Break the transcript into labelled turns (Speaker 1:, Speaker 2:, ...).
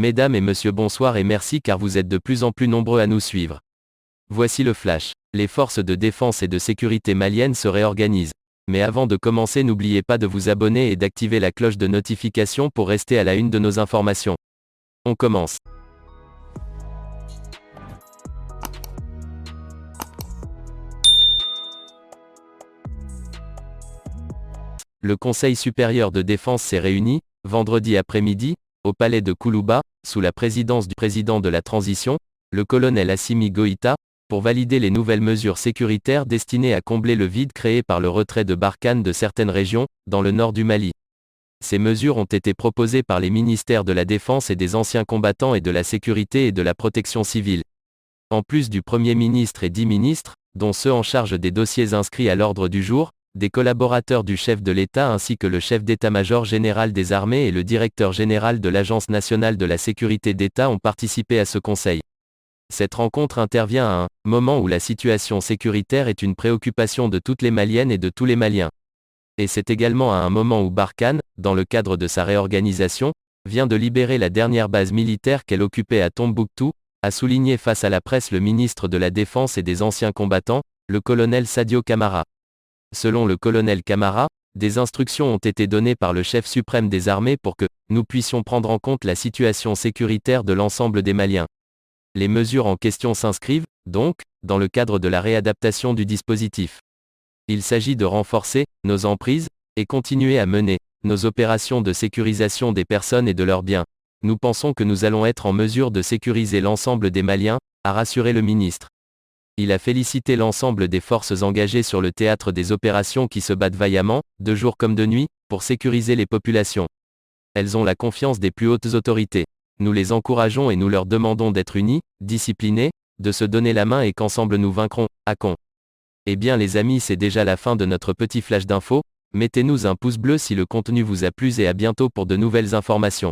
Speaker 1: Mesdames et messieurs, bonsoir et merci car vous êtes de plus en plus nombreux à nous suivre. Voici le flash. Les forces de défense et de sécurité maliennes se réorganisent. Mais avant de commencer, n'oubliez pas de vous abonner et d'activer la cloche de notification pour rester à la une de nos informations. On commence. Le Conseil supérieur de défense s'est réuni, vendredi après-midi, au palais de Koulouba, sous la présidence du président de la transition, le colonel Assimi Goïta, pour valider les nouvelles mesures sécuritaires destinées à combler le vide créé par le retrait de Barkhane de certaines régions, dans le nord du Mali. Ces mesures ont été proposées par les ministères de la Défense et des anciens combattants et de la Sécurité et de la Protection civile. En plus du Premier ministre et 10 ministres, dont ceux en charge des dossiers inscrits à l'ordre du jour, des collaborateurs du chef de l'État ainsi que le chef d'état-major général des armées et le directeur général de l'Agence nationale de la sécurité d'État ont participé à ce conseil. Cette rencontre intervient à un moment où la situation sécuritaire est une préoccupation de toutes les Maliennes et de tous les Maliens. Et c'est également à un moment où Barkhane, dans le cadre de sa réorganisation, vient de libérer la dernière base militaire qu'elle occupait à Tombouctou, a souligné face à la presse le ministre de la Défense et des anciens combattants, le colonel Sadio Camara. Selon le colonel Camara, des instructions ont été données par le chef suprême des armées pour que nous puissions prendre en compte la situation sécuritaire de l'ensemble des Maliens. Les mesures en question s'inscrivent, donc, dans le cadre de la réadaptation du dispositif. Il s'agit de renforcer nos emprises et continuer à mener nos opérations de sécurisation des personnes et de leurs biens. Nous pensons que nous allons être en mesure de sécuriser l'ensemble des Maliens, a rassuré le ministre. Il a félicité l'ensemble des forces engagées sur le théâtre des opérations qui se battent vaillamment, de jour comme de nuit, pour sécuriser les populations. Elles ont la confiance des plus hautes autorités. Nous les encourageons et nous leur demandons d'être unis, disciplinés, de se donner la main et qu'ensemble nous vaincrons, Akon. Eh bien les amis, c'est déjà la fin de notre petit flash d'infos. Mettez-nous un pouce bleu si le contenu vous a plu et à bientôt pour de nouvelles informations.